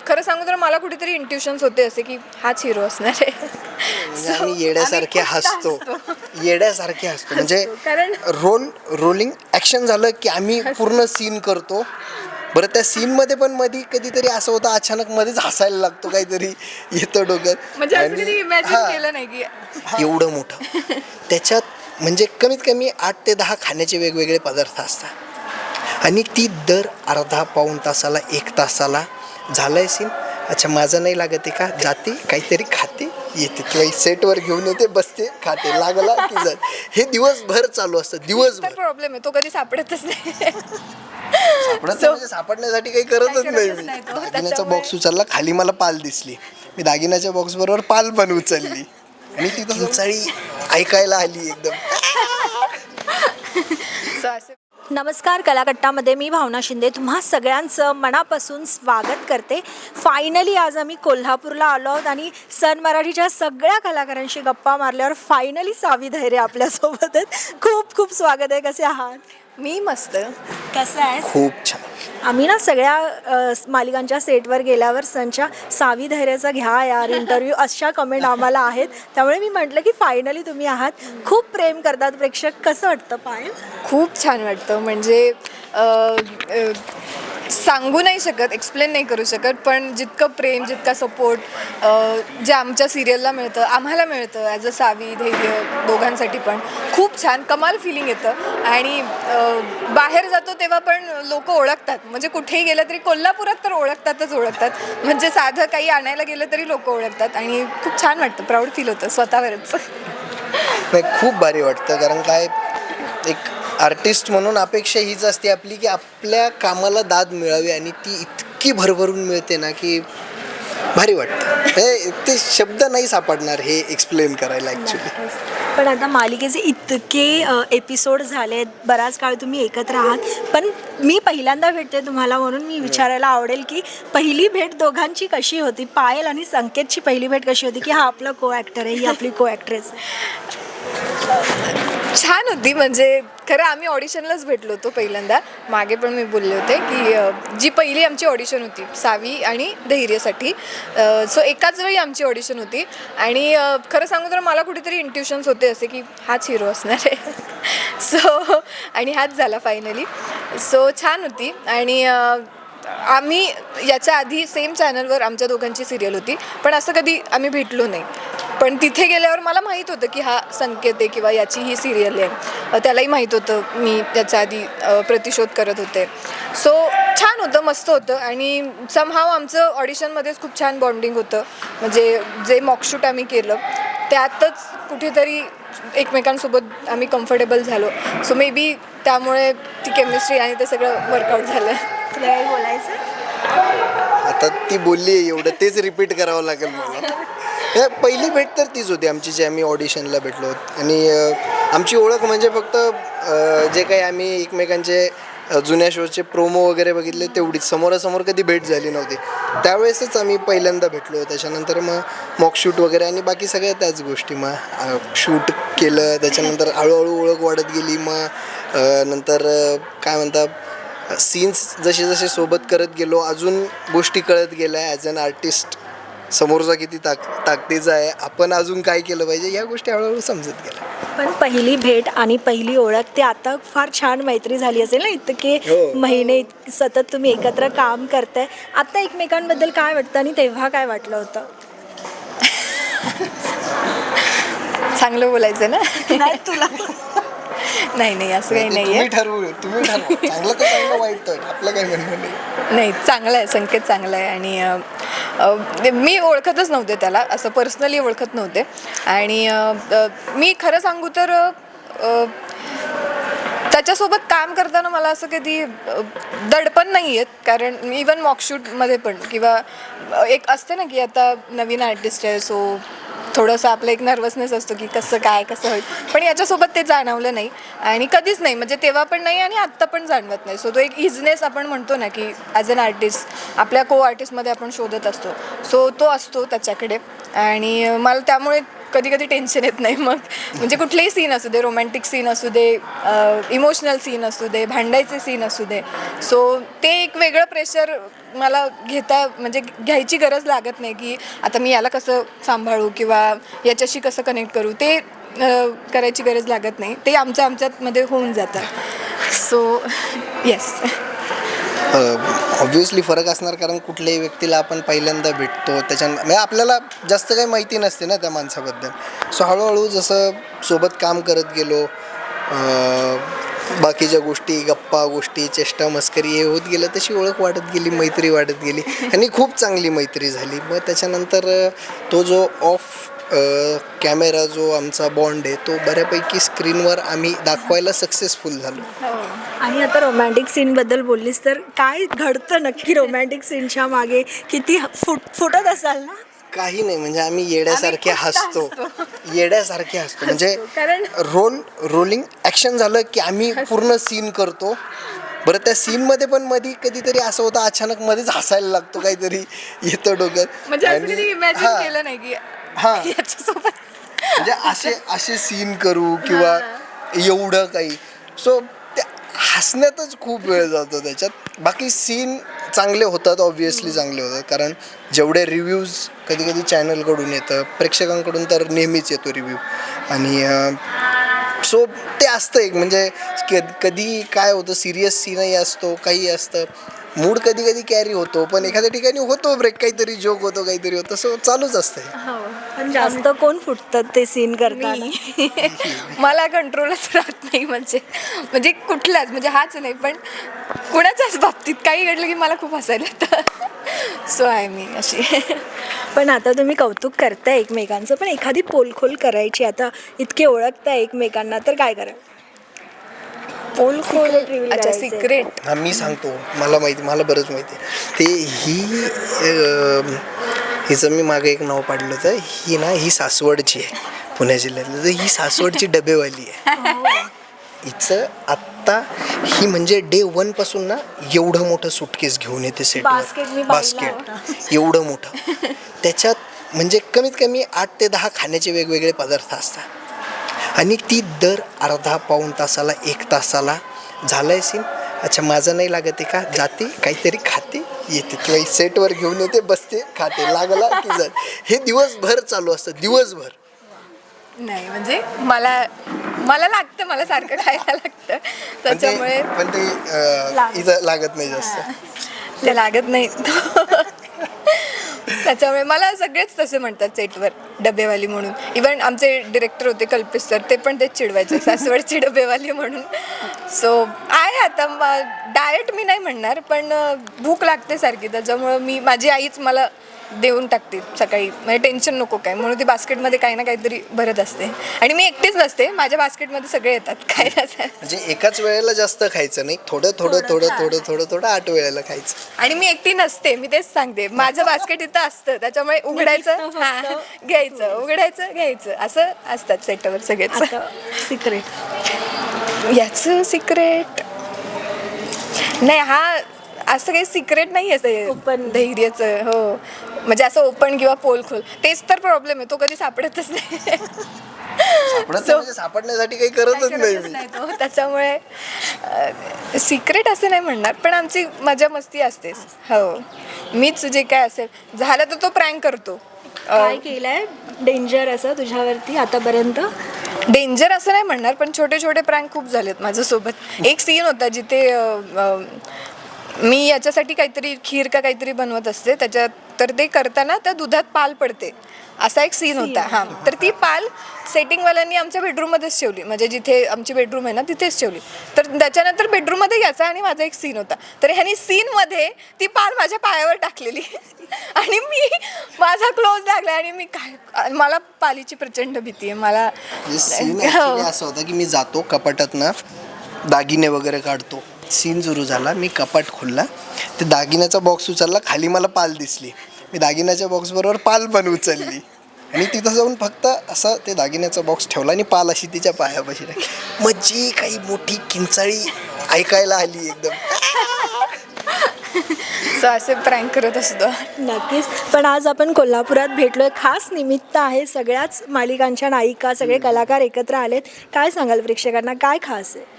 खरं सांगू तर मला कुठेतरी इंट्युशन्स होते असे की हाच हिरो असणार आहे. म्हणजे आम्ही येड्यासारखे हसतो म्हणजे कारण रोलिंग ॲक्शन झालं की आम्ही पूर्ण सीन करतो. बरं त्या सीनमध्ये पण कधीतरी असं होतं अचानक मध्येच हसायला लागतो, काहीतरी येतं डोक्यात. म्हणजे असं कधी इमॅजिन केलं नाही की एवढं मोठं त्याच्यात म्हणजे कमीत कमी 8 ते 10 खाण्याचे वेगवेगळे पदार्थ असतात आणि ती दर अर्धा पाऊण तासाला 1 तासाला झालंय सीन, अच्छा माझं नाही लागत आहे का, जाते काहीतरी खाते येते किंवा सेटवर घेऊन येते बसते खाते, लागला की जात. हे दिवसभर चालू असतं दिवसभर. प्रॉब्लेम आहे, तो कधी सापडतच नाही. म्हणजे सापडण्यासाठी काही करतच नाही मी. नाही तो. दागिन्याचा बॉक्स उचलला, खाली मला पाल दिसली, मी दागिन्याच्या बॉक्स बरोबर पाल पण उचलली आणि ती किंचाळी ऐकायला आली एकदम. नमस्कार, कलाकट्टामध्ये मी भावना शिंदे तुम्हा सगळ्यांचं मनापासून स्वागत करते. फायनली आज आम्ही कोल्हापूरला आलो आहोत आणि सन मराठीच्या सगळ्या कलाकारांशी गप्पा मारल्यावर फायनली सावी धैर्य आपल्यासोबत आहेत. खूप खूप स्वागत आहे. कसे आहात? मी मस्त. कसं आहे? खूप छान. आम्ही ना सगळ्या मालिकांच्या सेटवर गेल्यावर सनच्या सावी धैर्याचा घ्या यार इंटरव्ह्यू अशा कमेंट आम्हाला आहेत. त्यामुळे मी म्हटलं की फायनली तुम्ही आहात. खूप प्रेम करतात प्रेक्षक. कसं वाटतं पायल? खूप छान वाटतं. म्हणजे सांगू नाही शकत, एक्सप्लेन नाही करू शकत, पण जितकं प्रेम जितका सपोर्ट जे आमच्या सिरियलला मिळतं, आम्हाला मिळतं ॲज अ सावी धैर्य दोघांसाठी पण खूप छान कमाल फिलिंग येतं. आणि बाहेर जातो तेव्हा पण लोक ओळखतात, म्हणजे कुठेही गेलं तरी कोल्हापुरात तर ओळखतात. म्हणजे साधं काही आणायला गेलं तरी लोक ओळखतात आणि खूप छान वाटतं, प्राऊड फील होतं स्वतःवरच. खूप भारी वाटतं, कारण काय एक आर्टिस्ट म्हणून अपेक्षा हीच असते आपली की आपल्या कामाला दाद मिळावी आणि ती इतकी भरभरून मिळते ना की भारी वाटतं. ते शब्द नाही सापडणार हे एक्सप्लेन करायला ॲक्च्युली. पण आता मालिकेचे इतके एपिसोड झाले आहेत, बराच काळ तुम्ही एकत्र आहात, पण मी पहिल्यांदा भेटते तुम्हाला म्हणून मी विचारायला आवडेल की पहिली भेट दोघांची कशी होती? पायल आणि संकेतची पहिली भेट कशी होती की हा आपला को ॲक्टर आहे, ही आपली को ॲक्ट्रेस आहे? छान होती. म्हणजे खरं आम्ही ऑडिशनलाच भेटलो होतो पहिल्यांदा. मागे पण मी बोलले होते की जी पहिली आमची ऑडिशन होती सावी आणि धैर्यसाठी, सो एकाच वेळी आमची ऑडिशन होती. आणि खरं सांगू तर मला कुठेतरी इंट्युशन्स होते असे की हाच हिरो असणार आहे. सो आणि हाच झाला फायनली. सो छान होती. आणि आम्ही याच्या आधी सेम चॅनलवर आमच्या दोघांची सिरियल होती, पण असं कधी आम्ही भेटलो नाही. पण तिथे गेल्यावर मला माहीत होतं की हा संकेत आहे किंवा याची ही सिरियल आहे. त्यालाही माहीत होतं मी याच्या आधी प्रतिशोध करत होते. सो छान होतं, मस्त होतं. आणि समहाव आमचं ऑडिशनमध्येच खूप छान बॉन्डिंग होतं. म्हणजे जे मॉकशूट आम्ही केलं त्यातच कुठेतरी एकमेकांसोबत आम्ही कम्फर्टेबल झालो. सो मे बी त्यामुळे ती केमिस्ट्री आणि ते सगळं वर्कआउट झालं. तुला काही बोलायचं? आता ती बोलली आहे एवढं, तेच रिपीट करावं लागेल मला. पहिली भेट तर तीच होती आमची, जे आम्ही ऑडिशनला भेटलो. आणि आमची ओळख म्हणजे फक्त जे काही आम्ही एकमेकांचे जुन्या शोचे प्रोमो वगैरे बघितले तेवढीच, समोरासमोर कधी भेट झाली नव्हती. त्यावेळेसच आम्ही पहिल्यांदा भेटलो. त्याच्यानंतर मग मॉकशूट वगैरे आणि बाकी सगळ्या त्याच गोष्टी. मग शूट केलं, त्याच्यानंतर हळूहळू ओळख वाढत गेली. मग नंतर काय म्हणतात सीन्स जसे जसे सोबत करत गेलो अजून गोष्टी कळत गेल्या. ॲज अन आर्टिस्ट समोरचा किती ताकदीचा आहे, आपण अजून काय केलं पाहिजे, या गोष्टी हळूहळू समजत गेल्या. पण पहिली भेट आणि पहिली ओळख ते आता फार छान मैत्री झाली असेल ना, इतके महिने सतत तुम्ही एकत्र काम करताय. आता एकमेकांबद्दल काय वाटतं आणि तेव्हा काय वाटलं होतं? चांगलं बोलायचं ना? नाही तुला. नाही असं काही नाही आहे. तुम्ही ठरवा. चांगलं तर चांगलं, वाईट तर आपलं काही म्हणणं नाही. नाही, चांगलं आहे, संकेत चांगला आहे. आणि मी ओळखतच नव्हते त्याला, असं पर्सनली ओळखत नव्हते. आणि मी खरं सांगू तर त्याच्यासोबत काम करताना मला असं कधी दडपण नाही आहेत. कारण इवन मॉकशूटमध्ये पण किंवा एक असते ना की आता नवीन आर्टिस्ट आहे, सो थोडंसं आपलं एक नर्वसनेस असतो की कसं होईल. पण याच्यासोबत ते जाणवलं नाही आणि कधीच नाही. म्हणजे तेव्हा पण नाही आणि आत्ता पण जाणवत नाही. सो तो एक इझनेस आपण म्हणतो ना की ॲज अन आर्टिस्ट आपल्या को आर्टिस्टमध्ये आपण शोधत असतो, सो तो असतो त्याच्याकडे. आणि मला त्यामुळे कधी कधी टेन्शन येत नाही मग. म्हणजे कुठलेही सीन असू दे, रोमॅन्टिक सीन असू दे, इमोशनल सीन असू दे, भांडायचे सीन असू दे, सो ते एक वेगळं प्रेशर मला म्हणजे घ्यायची गरज लागत नाही की आता मी याला कसं सांभाळू किंवा याच्याशी कसं कनेक्ट करू. ते करायची गरज लागत नाही. ते आमच्यामध्ये होऊन जातं. So yes. ऑब्व्हियसली फरक असणार, कारण कुठल्याही व्यक्तीला आपण पहिल्यांदा भेटतो म्हणजे आपल्याला जास्त काही माहिती नसते ना त्या माणसाबद्दल. सो हळूहळू जसं सोबत काम करत गेलो, बाकीच्या गोष्टी, गप्पा गोष्टी, चेष्टा मस्करी हे होत गेलं, तशी ओळख वाढत गेली, मैत्री वाढत गेली आणि खूप चांगली मैत्री झाली. मग त्याच्यानंतर तो जो ऑफ कॅमेरा जो आमचा बॉन्ड आहे तो बऱ्यापैकी स्क्रीनवर आम्ही दाखवायला सक्सेसफुल झालो. आणि आता रोमॅन्टिक सीनबद्दल बोललीस तर काय घडतं नक्की रोमॅन्टिक सीनच्या मागे? किती फुटत असाल ना? काही नाही, म्हणजे आम्ही येड्यासारखे हसतो म्हणजे कारण रोलिंग ॲक्शन झालं की आम्ही पूर्ण सीन करतो. बरं, त्या सीनमध्ये पण कधीतरी असं होतं अचानक मध्येच हसायला लागतो, काहीतरी येतं डोक्यात. म्हणजे असं कधी इमॅजिन केलं नाही की हां याच्यासोबत म्हणजे असे सीन करू किंवा एवढं काही. सो त्या हसण्यातच खूप वेळ जातो त्याच्यात. बाकी सीन चांगले होतात, ऑब्व्हियसली चांगले होतात, कारण जेवढे रिव्ह्यूज कधी कधी चॅनलकडून येतं, प्रेक्षकांकडून तर नेहमीच येतो रिव्ह्यू. आणि सो ते असतं एक, म्हणजे कधी काय होतं, सिरियस सीनही असतो, काही असतं, मूड कधी कधी कॅरी होतो, पण एखाद्या ठिकाणी होतो ब्रेक, काहीतरी जोक होतो, काहीतरी होतं, सो चालूच असतं. पण जास्त कोण फुटतात ते सीन करताना? मला कंट्रोलच राहत नाही. म्हणजे कुठलाच, म्हणजे हाच नाही पण कुणाच्याच बाबतीत काही घडलं की मला खूप हसायला येतं. सो आहे मी अशी. पण आता तुम्ही कौतुक करताय एकमेकांचं, पण एखादी पोलखोल करायची, आता इतके ओळखताय एकमेकांना, तर काय करा? पोलखोल अच्छा, सिक्रेट. हां, मी सांगतो, मला बरंच माहिती आहे ते. हिचं मी मागे एक नाव पाडलं होतं. ही सासवडची आहे, पुणे जिल्ह्यातली. तर ही सासवडची डबेवाली आहे. हिचं आत्ता ही म्हणजे डे 1 पासून ना एवढं मोठं सुटकेस घेऊन येते सेटवर, बास्केट एवढं मोठं. त्याच्यात म्हणजे कमीत कमी 8 ते 10 खाण्याचे वेगवेगळे पदार्थ असतात. आणि ती दर अर्धा पाऊण तासाला 1 तासाला झालंय सीन, अच्छा माझं नाही लागत आहे का, जाते काहीतरी खाते येते, किंवा सेटवर घेऊन येते, बसते, खाते, लागला की जात. हे दिवसभर चालू असतं, दिवसभर. नाही म्हणजे मला लागतं, मला सारखं खायला लागतं, त्याच्यामुळे पण ते इथं लागत नाही जास्त. ते लागत नाही. त्याच्यामुळे मला सगळेच तसे म्हणतात सेटवर डबेवाली म्हणून. इव्हन आमचे डिरेक्टर होते कल्पेश सर, ते पण तेच चिडवायचे सासवडची डबेवाली म्हणून. सो आहे आता डाएट मी नाही म्हणणार, पण भूक लागते सारखी, त्याच्यामुळं माझी आईच मला देऊन टाकते सकाळी, म्हणजे टेन्शन नको काय म्हणून. ती बास्केटमध्ये काही ना काहीतरी भरत असते. आणि मी एकटीच नसते, माझ्या बास्केटमध्ये सगळे येतात खायला. म्हणजे एकाच वेळेला जास्त खायचं नाही, थोडं 8 वेळेला खायचं. आणि मी एकटी नसते, मी तेच सांगते, माझं बास्केट इथं असतं, त्याच्यामुळे उघडायचं, हां घ्यायचं, उघडायचं घ्यायचं, असं असतात सेटवर सगळेच. सिक्रेट याचं सिक्रेट नाही, हा असं काही सिक्रेट नाही आहे ओपन धैर्याचं. हो, म्हणजे असं ओपन किंवा पोलखोल, तेच तर प्रॉब्लेम आहे, तो कधी सापडतच नाही. सापडण्यासाठी काही करतच नाही तो. त्याच्यामुळे सिक्रेट असं नाही म्हणणार, पण आमची मजा मस्ती असतेच. हो, मीच जे काय असेल झालं तर तो प्रँक करतो. काय केलंय डेंजर असं तुझ्यावरती आतापर्यंत? डेंजर असं नाही म्हणणार, पण छोटे छोटे प्रँक खूप झालेत माझ्यासोबत. एक सीन होता जिथे मी याच्यासाठी काहीतरी खीर का काहीतरी बनवत असते, त्याच्यात तर ते करताना त्या दुधात पाल पडते, असा एक सीन होता. हां, तर ती पाल सेटिंगवाल्यांनी आमच्या बेडरूममध्येच ठेवली, म्हणजे जिथे आमची बेडरूम आहे ना तिथेच ठेवली. तर त्याच्यानंतर बेडरूममध्ये याचा आणि माझा एक सीन होता, तर ह्यानी सीनमध्ये ती पाल माझ्या पायावर टाकलेली. आणि माझा क्लोज लागला आणि मी काय, मला पालीची प्रचंड भीती आहे. मला सीन असं होतं की मी जातो कपाटात ना, दागिने वगैरे काढतो. सीन सुरू झाला, मी कपाट खोलला, ते दागिन्याचा बॉक्स उचलला, खाली मला पाल दिसली, मी दागिन्याच्या बॉक्सबरोबर पाल पण उचलली आणि तिथं जाऊन फक्त असं ते दागिन्याचा बॉक्स ठेवला आणि पाल अशी तिच्या पायापाशी टाकली. मग जी काही मोठी किंचाळी ऐकायला आली एकदम. सो असे प्रँक करत असतो. नक्कीच. पण आज आपण कोल्हापुरात भेटलोय, खास निमित्त आहे. सगळ्याच मालिकांच्या नायिका, सगळे कलाकार एकत्र आलेत. काय सांगाल प्रेक्षकांना, काय खास आहे?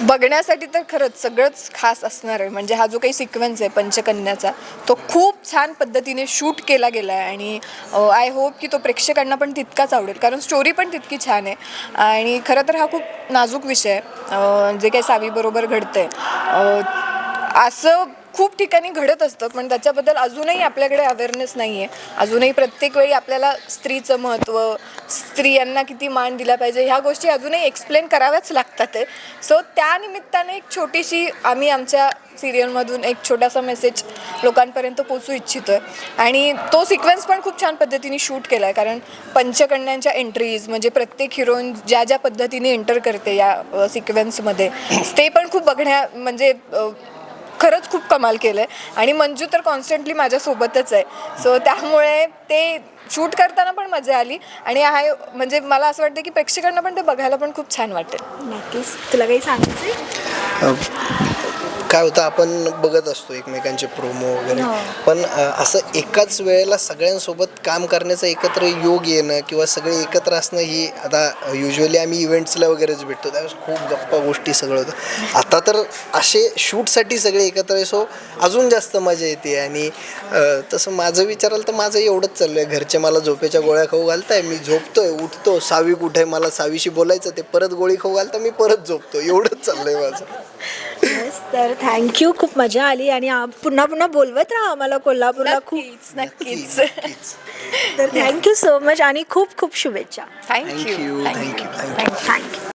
बघण्यासाठी तर खरंच सगळंच खास असणार आहे. म्हणजे हा जो काही सिक्वेन्स आहे पंचकन्याचा, तो खूप छान पद्धतीने शूट केला गेला आहे आणि आय होप की तो प्रेक्षकांना पण तितकाच आवडेल, कारण स्टोरी पण तितकी छान आहे. आणि खरं तर हा खूप नाजूक विषय आहे, जे काही सावीबरोबर घडतंय. असं खूप ठिकाणी घडत असतं, पण त्याच्याबद्दल अजूनही आपल्याकडे अवेअरनेस नाही आहे. अजूनही प्रत्येक वेळी आपल्याला स्त्रीचं महत्त्व, स्त्रियांना किती मान दिला पाहिजे, ह्या गोष्टी अजूनही एक्सप्लेन कराव्याच लागतात आहे. सो त्या निमित्ताने एक छोटीशी आम्ही आमच्या सिरियलमधून एक छोटासा मेसेज लोकांपर्यंत पोचू इच्छितो आहे. आणि तो सिक्वेन्स पण खूप छान पद्धतीने शूट केला आहे, कारण पंचकन्यांच्या एंट्रीज म्हणजे प्रत्येक हिरोईन ज्या ज्या पद्धतीने एंटर करते या सिक्वेन्समध्ये, ते पण खूप म्हणजे खरंच खूप कमाल केलं आहे. आणि मंजू तर कॉन्स्टंटली माझ्यासोबतच आहे. सो त्यामुळे ते शूट करताना पण मजा आली आणि म्हणजे मला असं वाटतं की प्रेक्षकांना पण ते बघायला पण खूप छान वाटेल. नक्कीच. तुला काही सांगायचं? काय होतं, आपण बघत असतो एकमेकांचे प्रोमो वगैरे, हो. पण असं एकाच वेळेला सगळ्यांसोबत काम करण्याचं एकत्र योग येणं किंवा सगळे एकत्र असणं, ही आता युजली आम्ही इव्हेंट्सला वगैरेच भेटतो, त्यावेळेस खूप गप्पा गोष्टी सगळं होतं. आता तर असे शूटसाठी सगळे एकत्र आहे, सो अजून जास्त मजा येते. आणि तसं माझं विचाराल तर माझं एवढंच चाललं आहे, घरचे मला झोपेच्या गोळ्या खाऊ घालताय, मी झोपतोय, उठतो, सावी कुठे, मला सावीशी बोलायचं, ते परत गोळी खाऊ घालता, मी परत झोपतो, एवढंच चाललं आहे माझं. बस, तर थँक्यू. खूप मजा आली आणि पुन्हा पुन्हा बोलवत राहा आम्हाला कोल्हापूरला. खूप नक्कीच. तर थँक्यू सो मच आणि खूप खूप शुभेच्छा. थँक्यू. थँक्यू. थँक्यू.